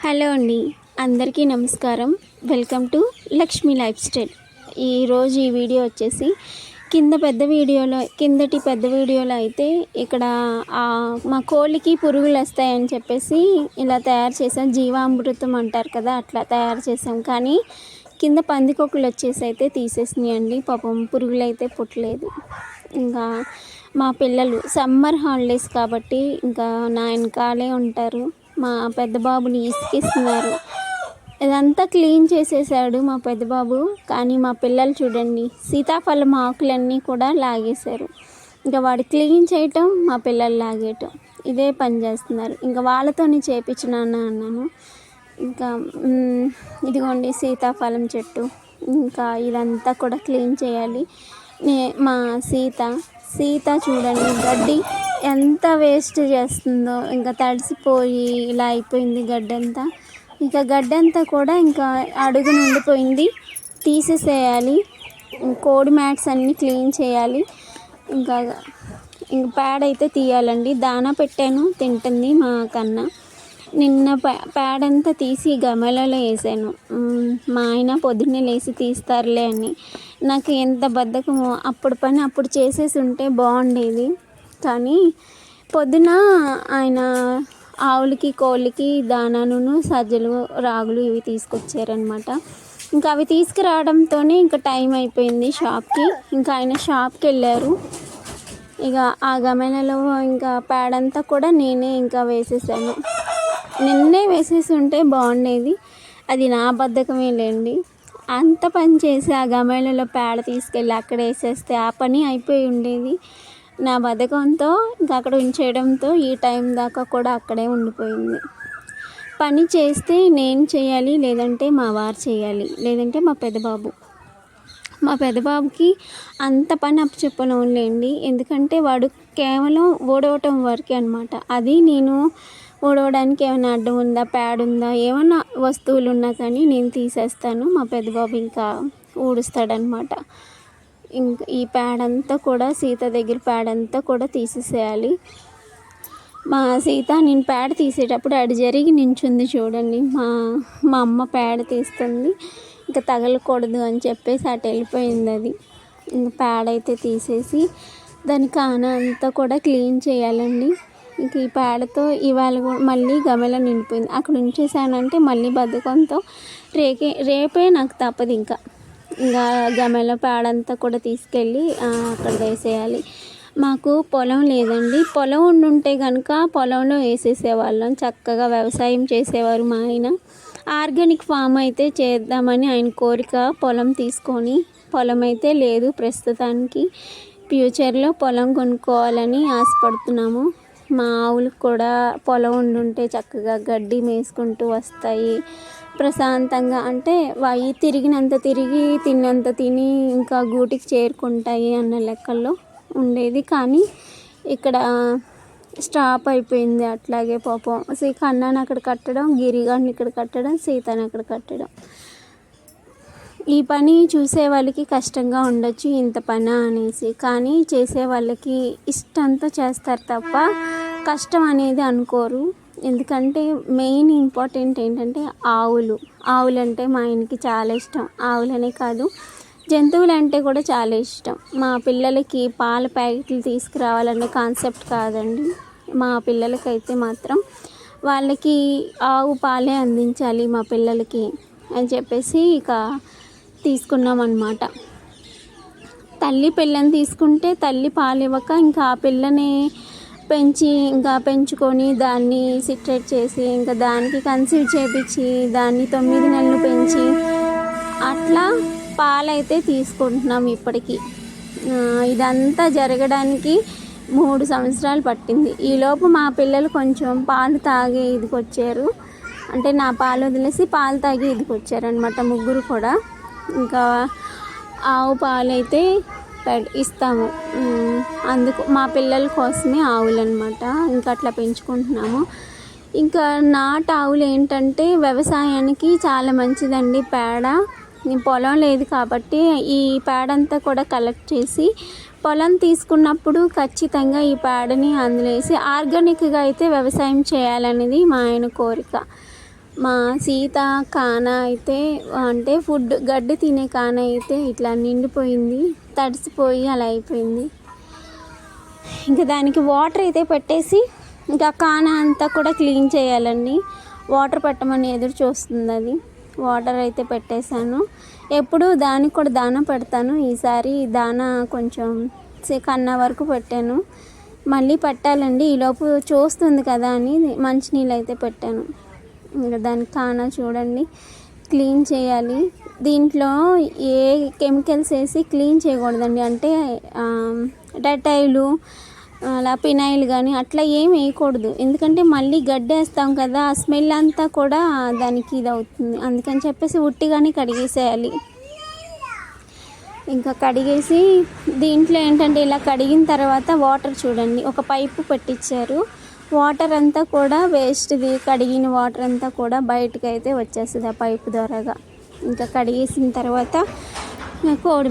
Hello అండి, అందరికీ నమస్కారం. Welcome to Lakshmi life style. ఈరోజు ఈ వీడియో వచ్చేసి కిందటి పెద్ద వీడియోలో అయితే ఇక్కడ మా కోళ్ళకి పురుగులు వస్తాయని చెప్పేసి ఇలా తయారు చేసాం. జీవామృతం అంటారు కదా, అట్లా తయారు చేసాం. కానీ కింద పందికొక్కులు వచ్చేసి అయితే తీసేసినాయండి. పాపం పురుగులు అయితే పుట్టలేదు. ఇంకా మా పిల్లలు సమ్మర్ హాలిడేస్ కాబట్టి ఇంకా నా వెనకాలే ఉంటారు. మా పెద్ద బాబుని ఇసుకిస్తున్నారు. ఇదంతా క్లీన్ చేసేసాడు మా పెద్ద బాబు. కానీ మా పిల్లలు చూడండి, సీతాఫలం ఆకులన్నీ కూడా లాగేశారు. ఇంకా వాడు క్లీన్ చేయటం, మా పిల్లలు లాగేయటం, ఇదే పని చేస్తున్నారు. ఇంకా వాళ్ళతోనే చేపించినాను అన్నాను. ఇంకా ఇదిగోండి సీతాఫలం చెట్టు. ఇంకా ఇదంతా కూడా క్లీన్ చేయాలి. మా సీత చూడండి, గడ్డి ఎంత వేస్ట్ చేస్తుందో. ఇంకా తడిసిపోయి ఇలా అయిపోయింది గడ్డంతా. ఇంకా గడ్డంతా కూడా ఇంకా అడుగు నుండిపోయింది, తీసేసేయాలి. కోడి మ్యాట్స్ అన్నీ క్లీన్ చేయాలి. ఇంకా పేడ అయితే తీయాలండి. దానా పెట్టాను, తింటుంది మా కన్నా. నిన్న పేడ అంతా తీసి గమలలో వేసాను. మా ఆయన పొద్దున్నే లేచి తీస్తారులే అని. నాకు ఎంత బద్ధకమో, అప్పుడు పని అప్పుడు చేసేసి ఉంటే బాగుండేది. కానీ పొద్దున ఆయన ఆవులకి కోళ్ళకి దానాను సజ్జలు రాగులు ఇవి తీసుకొచ్చారనమాట. ఇంకా అవి తీసుకురావడంతోనే ఇంకా టైం అయిపోయింది షాప్కి. ఇంకా ఆయన షాప్కి వెళ్ళారు. ఇక ఆ గమలలో ఇంకా పేడంతా కూడా నేనే ఇంకా వేసేసాను. నిన్నే వేసేసి ఉంటే బాగుండేది. అది నా బద్ధకమే లేండి. అంత పని చేసి ఆ గమలలో పేడ తీసుకెళ్ళి అక్కడ వేసేస్తే ఆ పని అయిపోయి ఉండేది. నా బద్ధకంతో ఇంకా అక్కడ ఉంచేయడంతో ఈ టైం దాకా కూడా అక్కడే ఉండిపోయింది. పని చేస్తే నేను చేయాలి, లేదంటే మా వారు చేయాలి, లేదంటే మా పెద్దబాబుకి అంత పని అప్పచెప్పలేండి. ఎందుకంటే వాడు కేవలం ఊడవటం వరకే అనమాట. అది నేను ఊడవడానికి ఏమైనా అడ్డం ఉందా, ప్యాడ్ ఉందా, ఏమైనా వస్తువులు ఉన్నా కానీ నేను తీసేస్తాను. మా పెద్దబాబు ఇంకా ఊడుస్తాడనమాట. ఇంకా ఈ ప్యాడ్ అంతా కూడా సీత దగ్గర ప్యాడ్ అంతా కూడా తీసేసేయాలి. మా సీత నేను ప్యాడ్ తీసేటప్పుడు అటు జరిగి నించుంది చూడండి. మా అమ్మ ప్యాడ్ తీస్తుంది, ఇంకా తగలకూడదు అని చెప్పేసి అటు వెళ్ళిపోయింది. అది ఇంకా ప్యాడ్ అయితే తీసేసి దాని కాన అంతా కూడా క్లీన్ చేయాలండి. ఇంక ఈ పేడతో ఇవాళ మళ్ళీ గమల నిండిపోయింది. అక్కడ ఉంచేసానంటే మళ్ళీ బద్ధకంతో రేపే నాకు తప్పదు. ఇంకా గమల పేడంతా కూడా తీసుకెళ్ళి అక్కడ వేసేయాలి. మాకు పొలం లేదండి. పొలం ఉండుంటే కనుక పొలంలో వేసేసేవాళ్ళం. చక్కగా వ్యవసాయం చేసేవారు మా ఆయన. ఆర్గానిక్ ఫామ్ అయితే చేద్దామని ఆయన కోరిక. పొలం తీసుకొని, పొలం అయితే లేదు ప్రస్తుతానికి. ఫ్యూచర్లో పొలం కొనుక్కోవాలని ఆశపడుతున్నాము. మా ఆవులకు కూడా పొలం ఉండుంటే చక్కగా గడ్డి మేసుకుంటూ వస్తాయి ప్రశాంతంగా. అంటే అవి తిరిగినంత తిరిగి తిన్నంత తిని ఇంకా గూటికి చేరుకుంటాయి అన్న లెక్కల్లో ఉండేది. కానీ ఇక్కడ స్టాప్ అయిపోయింది. అట్లాగే పాపం కన్నాను అక్కడ కట్టడం, గిరిగాడిని ఇక్కడ కట్టడం, సీతని అక్కడ కట్టడం. ఈ పని చూసే వాళ్ళకి కష్టంగా ఉండొచ్చు, ఇంత పని అనేసి. కానీ చేసే వాళ్ళకి ఇష్టంతో చేస్తారు తప్ప కష్టం అనేది అనుకోరు. ఎందుకంటే మెయిన్ ఇంపార్టెంట్ ఏంటంటే ఆవులంటే మా ఆయనకి చాలా ఇష్టం. ఆవులనే కాదు, జంతువులు అంటే కూడా చాలా ఇష్టం. మా పిల్లలకి పాల ప్యాకెట్లు తీసుకురావాలనే కాన్సెప్ట్ కాదండి. మా పిల్లలకైతే మాత్రం వాళ్ళకి ఆవు పాలే అందించాలి మా పిల్లలకి అని చెప్పేసి ఇక తీసుకున్నాం అన్నమాట. తల్లి పిల్లని తీసుకుంటే తల్లి పాలు ఇవ్వక ఇంకా ఆ పిల్లని పెంచుకొని దాన్ని సిట్రేట్ చేసి ఇంకా దానికి కన్సీవ్ చేపించి దాన్ని 9 నెలలు పెంచి అట్లా పాలైతే తీసుకుంటున్నాం ఇప్పటికీ. ఇదంతా జరగడానికి 3 సంవత్సరాలు పట్టింది. ఈలోపు మా పిల్లలు కొంచెం పాలు తాగే ఇదికి వచ్చారు. అంటే నా పాలు వదిలేసి పాలు తాగి ఇదికి వచ్చారనమాట, ముగ్గురు కూడా. ఇంకా ఆవు పాలైతే ఇస్తాము. అందుకు మా పిల్లల కోసమే ఆవులు అనమాట. ఇంకా అట్లా పెంచుకుంటున్నాము. ఇంకా నాటు ఆవులు ఏంటంటే వ్యవసాయానికి చాలా మంచిదండి. పేడ పొలం లేదు కాబట్టి ఈ పేడంతా కూడా కలెక్ట్ చేసి పొలం తీసుకున్నప్పుడు ఖచ్చితంగా ఈ పేడని అందులో వేసి ఆర్గానిక్గా అయితే వ్యవసాయం చేయాలనేది మా ఆయన కోరిక. మా సీత కాన అయితే అంటే ఫుడ్ గడ్డి తినే కాన అయితే ఇట్లా నిండిపోయింది, తడిసిపోయి అలా అయిపోయింది. ఇంకా దానికి వాటర్ అయితే పెట్టేసి ఇంకా కాన అంతా కూడా క్లీన్ చేయాలండి. వాటర్ పెట్టమని ఎదురు చూస్తుంది అది. వాటర్ అయితే పెట్టేశాను. ఎప్పుడు దానికి కూడా దానా పెడతాను. ఈసారి దానా కొంచెం కన్నా వరకు పెట్టాను. మళ్ళీ పెట్టాలండి. ఈలోపు చూస్తుంది కదా అని మంచినీళ్ళు అయితే పెట్టాను. ఇంకా దానికి కాన చూడండి క్లీన్ చేయాలి. దీంట్లో ఏ కెమికల్స్ వేసి క్లీన్ చేయకూడదండి. అంటే డెటాయిలు అలా ఫినాయిల్ కానీ అట్లా ఏం వేయకూడదు. ఎందుకంటే మళ్ళీ గడ్డేస్తాం కదా, ఆ స్మెల్ అంతా కూడా దానికి ఇది అవుతుంది. అందుకని చెప్పేసి ఉట్టిగానే కడిగేసేయాలి. ఇంకా కడిగేసి దీంట్లో ఏంటంటే ఇలా కడిగిన తర్వాత వాటర్ చూడండి ఒక పైపు పెట్టించారు. వాటర్ అంతా కూడా వేస్ట్ది, కడిగిన వాటర్ అంతా కూడా బయటకు అయితే వచ్చేస్తుంది ఆ పైపు ద్వారాగా. ఇంకా కడిగేసిన తర్వాత కోడి